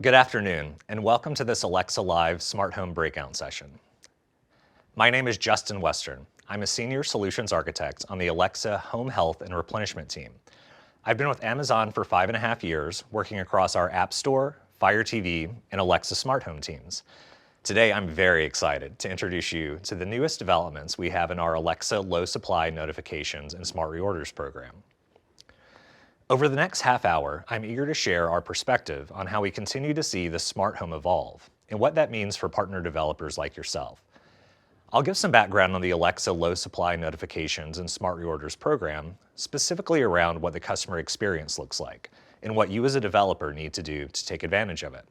Good afternoon, and welcome to this Alexa Live Smart Home Breakout session. My name is Justin Western. I'm a Senior Solutions Architect on the Alexa Home Health and Replenishment team. I've been with Amazon for 5.5 years, working across our App Store, Fire TV, and Alexa Smart Home teams. Today, I'm very excited to introduce you to the newest developments we have in our Alexa Low Supply Notifications and Smart Reorders program. Over the next half hour, I'm eager to share our perspective on how we continue to see the smart home evolve and what that means for partner developers like yourself. I'll give some background on the Alexa Low Supply Notifications and Smart Reorders program, specifically around what the customer experience looks like and what you as a developer need to do to take advantage of it.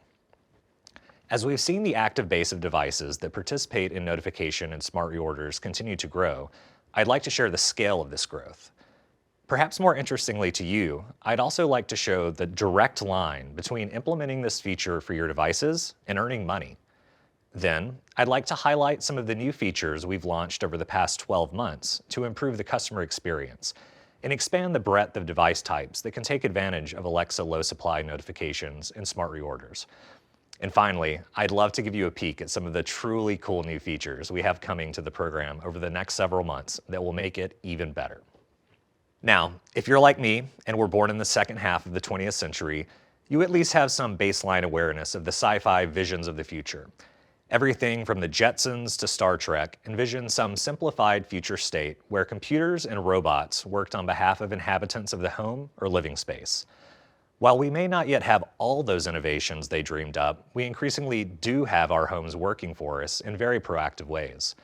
As we've seen the active base of devices that participate in notification and smart reorders continue to grow, I'd like to share the scale of this growth. Perhaps more interestingly to you, I'd also like to show the direct line between implementing this feature for your devices and earning money. Then, I'd like to highlight some of the new features we've launched over the past 12 months to improve the customer experience and expand the breadth of device types that can take advantage of Alexa Low Supply Notifications and Smart Reorders. And finally, I'd love to give you a peek at some of the truly cool new features we have coming to the program over the next several months that will make it even better. Now, if you're like me and were born in the second half of the 20th century, you at least have some baseline awareness of the sci-fi visions of the future. Everything from the Jetsons to Star Trek envisioned some simplified future state where computers and robots worked on behalf of inhabitants of the home or living space. While we may not yet have all those innovations they dreamed up, we increasingly do have our homes working for us in very proactive ways.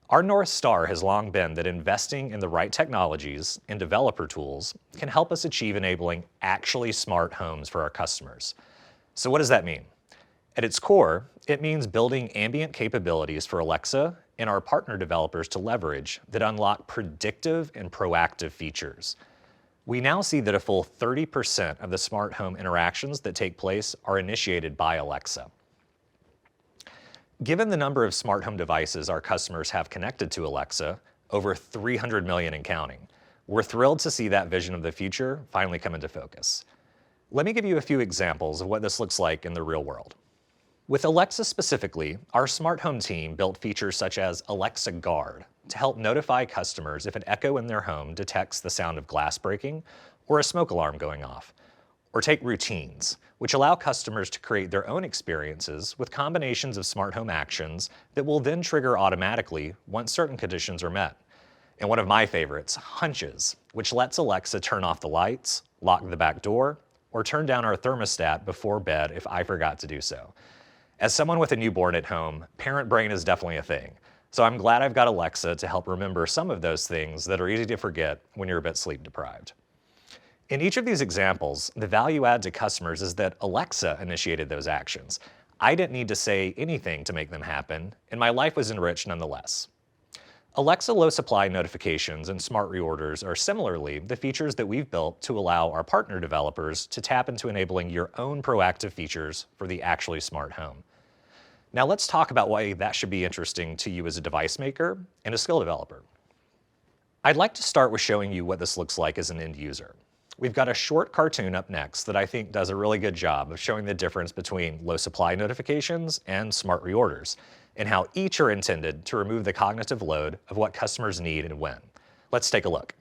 Our North Star has long been that investing in the right technologies and developer tools can help us achieve enabling actually smart homes for our customers. So what does that mean? At its core, it means building ambient capabilities for Alexa and our partner developers to leverage that unlock predictive and proactive features. We now see that a full 30% of the smart home interactions that take place are initiated by Alexa. Given the number of smart home devices our customers have connected to Alexa, over 300 million and counting, we're thrilled to see that vision of the future finally come into focus. Let me give you a few examples of what this looks like in the real world. With Alexa specifically, our smart home team built features such as Alexa Guard to help notify customers if an echo in their home detects the sound of glass breaking or a smoke alarm going off. Or take Routines, which allow customers to create their own experiences with combinations of smart home actions that will then trigger automatically once certain conditions are met. And one of my favorites, Hunches, which lets Alexa turn off the lights, lock the back door, or turn down our thermostat before bed if I forgot to do so. As someone with a newborn at home, parent brain is definitely a thing. So I'm glad I've got Alexa to help remember some of those things that are easy to forget when you're a bit sleep deprived. In each of these examples, the value add to customers is that Alexa initiated those actions. I didn't need to say anything to make them happen, and my life was enriched nonetheless. Alexa Low Supply Notifications and Smart Reorders are similarly the features that we've built to allow our partner developers to tap into enabling your own proactive features for the actually smart home. Now let's talk about why that should be interesting to you as a device maker and a skill developer. I'd like to start with showing you what this looks like as an end user. We've got a short cartoon up next that I think does a really good job of showing the difference between low supply notifications and smart reorders, and how each are intended to remove the cognitive load of what customers need and when. Let's take a look.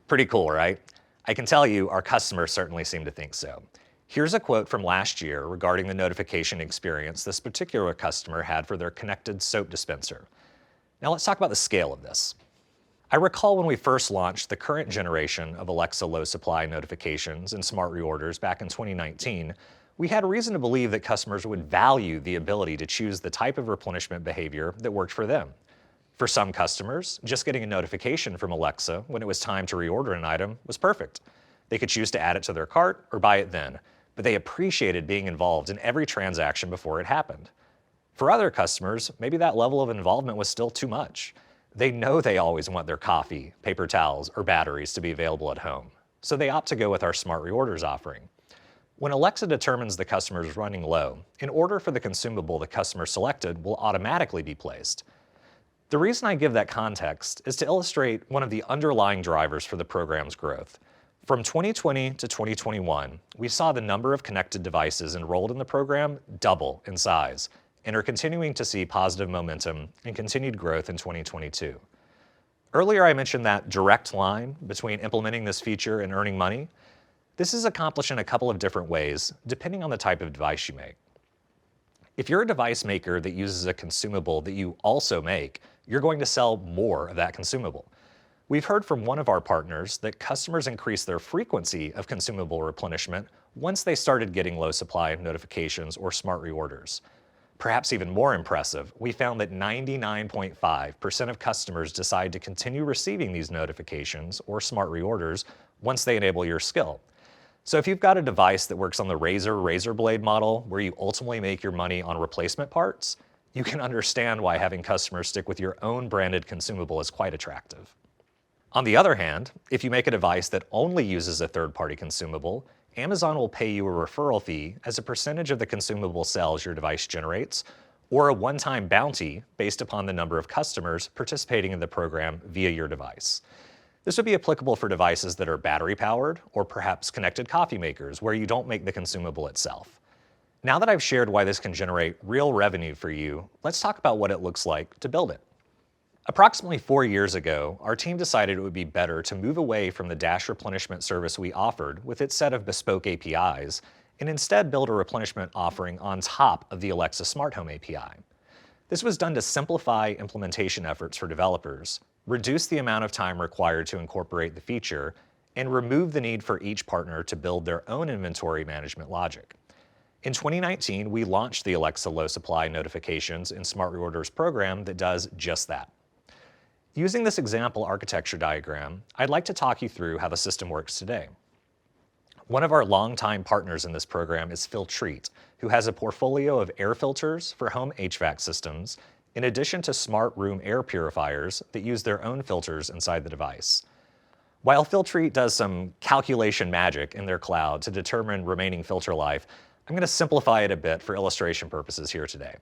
Pretty cool, right? I can tell you our customers certainly seem to think so. Here's a quote from last year regarding the notification experience this particular customer had for their connected soap dispenser. Now let's talk about the scale of this. I recall when we first launched the current generation of Alexa low supply notifications and smart reorders back in 2019, we had reason to believe that customers would value the ability to choose the type of replenishment behavior that worked for them. For some customers, just getting a notification from Alexa when it was time to reorder an item was perfect. They could choose to add it to their cart or buy it then, but they appreciated being involved in every transaction before it happened. For other customers, maybe that level of involvement was still too much. They know they always want their coffee, paper towels, or batteries to be available at home, so they opt to go with our Smart Reorders offering. When Alexa determines the customer is running low, an order for the consumable the customer selected will automatically be placed. The reason I give that context is to illustrate one of the underlying drivers for the program's growth. From 2020 to 2021, we saw the number of connected devices enrolled in the program double in size, and are continuing to see positive momentum and continued growth in 2022. Earlier I mentioned that direct line between implementing this feature and earning money. This is accomplished in a couple of different ways, depending on the type of device you make. If you're a device maker that uses a consumable that you also make, you're going to sell more of that consumable. We've heard from one of our partners that customers increased their frequency of consumable replenishment once they started getting low supply notifications or smart reorders. Perhaps even more impressive, we found that 99.5% of customers decide to continue receiving these notifications or smart reorders once they enable your skill. So if you've got a device that works on the razor blade model where you ultimately make your money on replacement parts, you can understand why having customers stick with your own branded consumable is quite attractive. On the other hand, if you make a device that only uses a third-party consumable, Amazon will pay you a referral fee as a percentage of the consumable sales your device generates, or a one-time bounty based upon the number of customers participating in the program via your device. This would be applicable for devices that are battery-powered or perhaps connected coffee makers where you don't make the consumable itself. Now that I've shared why this can generate real revenue for you, let's talk about what it looks like to build it. Approximately 4 years ago, our team decided it would be better to move away from the Dash replenishment service we offered with its set of bespoke APIs and instead build a replenishment offering on top of the Alexa Smart Home API. This was done to simplify implementation efforts for developers, reduce the amount of time required to incorporate the feature, and remove the need for each partner to build their own inventory management logic. In 2019, we launched the Alexa Low Supply Notifications and Smart Reorders program that does just that. Using this example architecture diagram, I'd like to talk you through how the system works today. One of our longtime partners in this program is Filtrete, who has a portfolio of air filters for home HVAC systems, in addition to smart room air purifiers that use their own filters inside the device. While Filtrete does some calculation magic in their cloud to determine remaining filter life, I'm going to simplify it a bit for illustration purposes here today.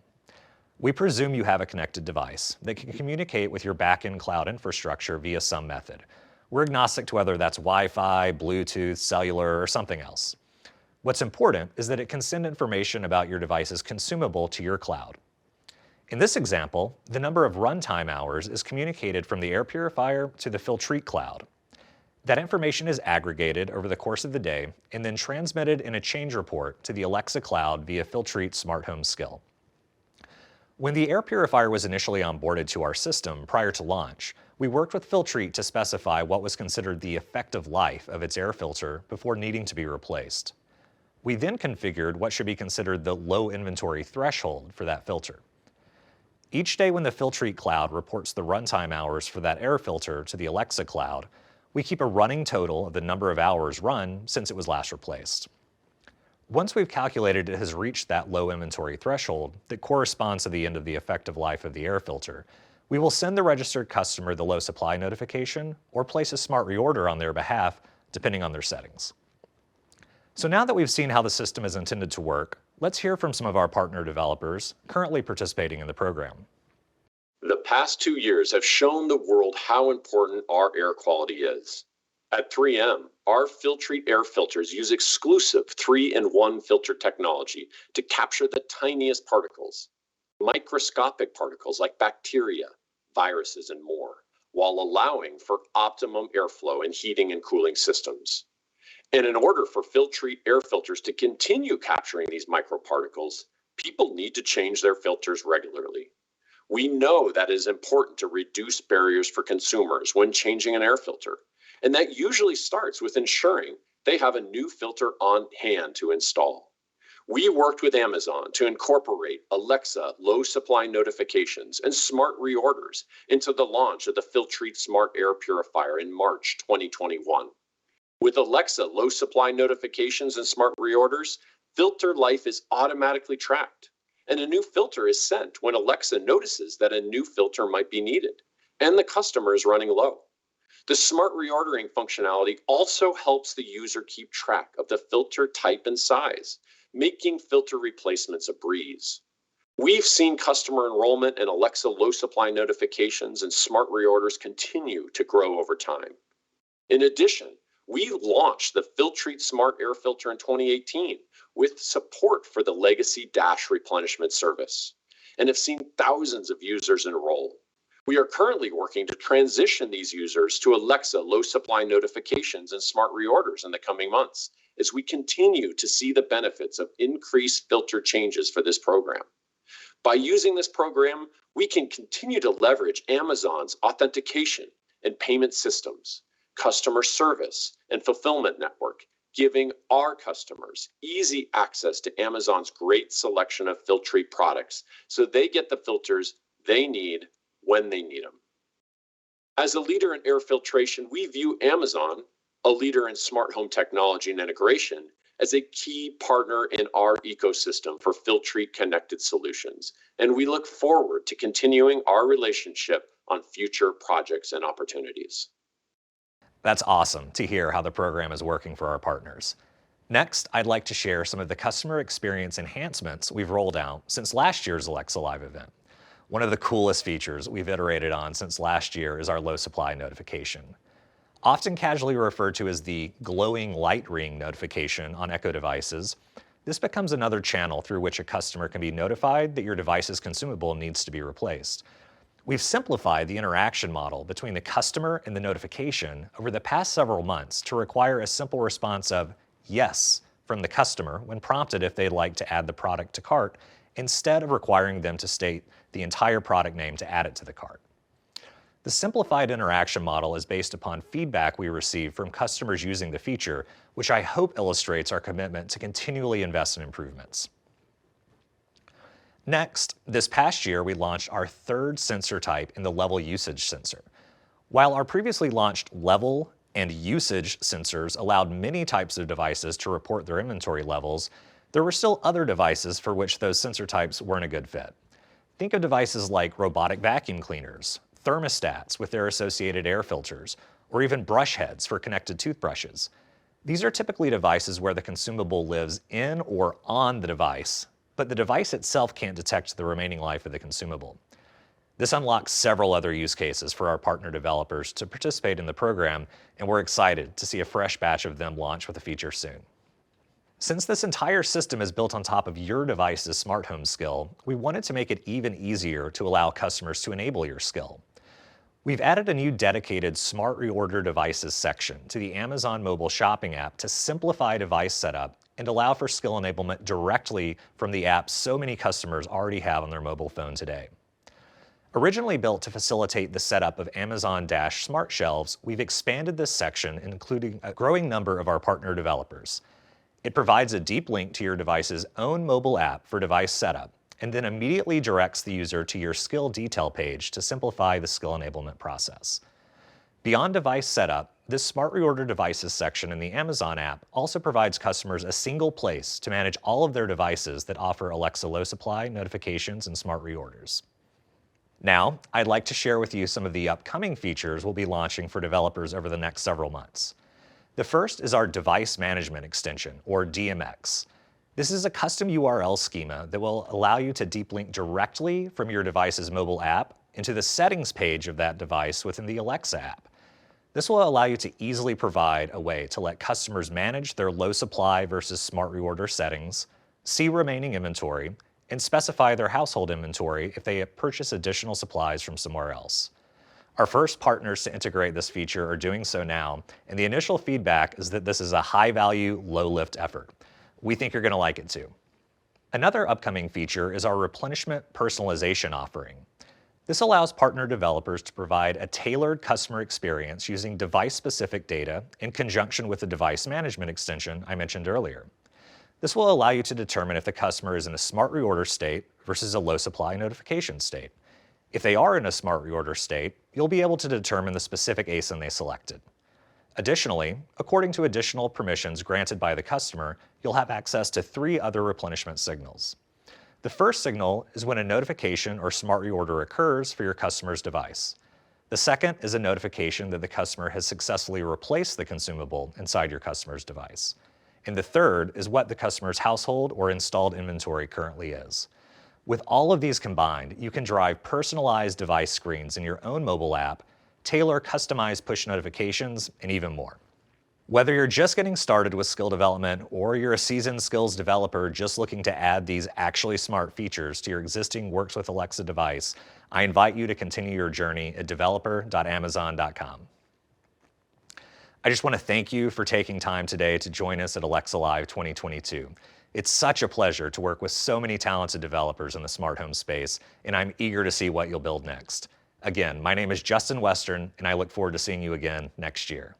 We presume you have a connected device that can communicate with your back-end cloud infrastructure via some method. We're agnostic to whether that's Wi-Fi, Bluetooth, cellular, or something else. What's important is that it can send information about your device's consumable to your cloud. In this example, the number of runtime hours is communicated from the air purifier to the Filtrete cloud. That information is aggregated over the course of the day and then transmitted in a change report to the Alexa cloud via Filtrete Smart Home skill. When the air purifier was initially onboarded to our system prior to launch, we worked with Filtrete to specify what was considered the effective life of its air filter before needing to be replaced. We then configured what should be considered the low inventory threshold for that filter. Each day when the Filtrete cloud reports the runtime hours for that air filter to the Alexa cloud, we keep a running total of the number of hours run since it was last replaced. Once we've calculated it has reached that low inventory threshold that corresponds to the end of the effective life of the air filter, we will send the registered customer the low supply notification or place a smart reorder on their behalf, depending on their settings. So now that we've seen how the system is intended to work, let's hear from some of our partner developers currently participating in the program. The past 2 years have shown the world how important our air quality is. At 3M, our Filtrete air filters use exclusive 3-in-1 filter technology to capture the tiniest particles, microscopic particles like bacteria, viruses, and more, while allowing for optimum airflow in heating and cooling systems. And in order for Filtrete air filters to continue capturing these microparticles, people need to change their filters regularly. We know that it is important to reduce barriers for consumers when changing an air filter, and that usually starts with ensuring they have a new filter on hand to install. We worked with Amazon to incorporate Alexa low supply notifications and smart reorders into the launch of the Filtrete Smart Air Purifier in March 2021. With Alexa low supply notifications and smart reorders, filter life is automatically tracked, and a new filter is sent when Alexa notices that a new filter might be needed, and the customer is running low. The smart reordering functionality also helps the user keep track of the filter type and size, making filter replacements a breeze. We've seen customer enrollment in Alexa low supply notifications and smart reorders continue to grow over time. In addition, we launched the Filtrete Smart Air Filter in 2018 with support for the legacy Dash replenishment service and have seen thousands of users enroll. We are currently working to transition these users to Alexa low supply notifications and smart reorders in the coming months as we continue to see the benefits of increased filter changes for this program. By using this program, we can continue to leverage Amazon's authentication and payment systems, customer service, and fulfillment network, giving our customers easy access to Amazon's great selection of Filtrete products so they get the filters they need when they need them. As a leader in air filtration, we view Amazon, a leader in smart home technology and integration, as a key partner in our ecosystem for Filtrete connected solutions, and we look forward to continuing our relationship on future projects and opportunities. That's awesome to hear how the program is working for our partners. Next, I'd like to share some of the customer experience enhancements we've rolled out since last year's Alexa Live event. One of the coolest features we've iterated on since last year is our low supply notification. Often casually referred to as the glowing light ring notification on Echo devices, this becomes another channel through which a customer can be notified that your device's consumable needs to be replaced. We've simplified the interaction model between the customer and the notification over the past several months to require a simple response of yes from the customer when prompted if they'd like to add the product to cart, instead of requiring them to state the entire product name to add it to the cart. The simplified interaction model is based upon feedback we receive from customers using the feature, which I hope illustrates our commitment to continually invest in improvements. Next, this past year, we launched our third sensor type in the level usage sensor. While our previously launched level and usage sensors allowed many types of devices to report their inventory levels, there were still other devices for which those sensor types weren't a good fit. Think of devices like robotic vacuum cleaners, thermostats with their associated air filters, or even brush heads for connected toothbrushes. These are typically devices where the consumable lives in or on the device, but the device itself can't detect the remaining life of the consumable. This unlocks several other use cases for our partner developers to participate in the program, and we're excited to see a fresh batch of them launch with the feature soon. Since this entire system is built on top of your device's smart home skill, we wanted to make it even easier to allow customers to enable your skill. We've added a new dedicated Smart Reorder Devices section to the Amazon mobile shopping app to simplify device setup and allow for skill enablement directly from the app so many customers already have on their mobile phone today. Originally built to facilitate the setup of Amazon Dash smart shelves, we've expanded this section, including a growing number of our partner developers. It provides a deep link to your device's own mobile app for device setup, and then immediately directs the user to your skill detail page to simplify the skill enablement process. Beyond device setup, this Smart Reorder Devices section in the Amazon app also provides customers a single place to manage all of their devices that offer Alexa low supply, notifications, and smart reorders. Now, I'd like to share with you some of the upcoming features we'll be launching for developers over the next several months. The first is our Device Management Extension, or DMX. This is a custom URL schema that will allow you to deep link directly from your device's mobile app into the settings page of that device within the Alexa app. This will allow you to easily provide a way to let customers manage their low supply versus smart reorder settings, see remaining inventory, and specify their household inventory if they purchase additional supplies from somewhere else. Our first partners to integrate this feature are doing so now, and the initial feedback is that this is a high-value, low-lift effort. We think you're going to like it too. Another upcoming feature is our replenishment personalization offering. This allows partner developers to provide a tailored customer experience using device-specific data in conjunction with the device management extension I mentioned earlier. This will allow you to determine if the customer is in a smart reorder state versus a low supply notification state. If they are in a smart reorder state, you'll be able to determine the specific ASIN they selected. Additionally, according to additional permissions granted by the customer, you'll have access to 3 other replenishment signals. The first signal is when a notification or smart reorder occurs for your customer's device. The second is a notification that the customer has successfully replaced the consumable inside your customer's device. And the third is what the customer's household or installed inventory currently is. With all of these combined, you can drive personalized device screens in your own mobile app, tailor customized push notifications, and even more. Whether you're just getting started with skill development or you're a seasoned skills developer just looking to add these actually smart features to your existing Works with Alexa device, I invite you to continue your journey at developer.amazon.com. I just want to thank you for taking time today to join us at Alexa Live 2022. It's such a pleasure to work with so many talented developers in the smart home space, and I'm eager to see what you'll build next. Again, my name is Justin Western, and I look forward to seeing you again next year.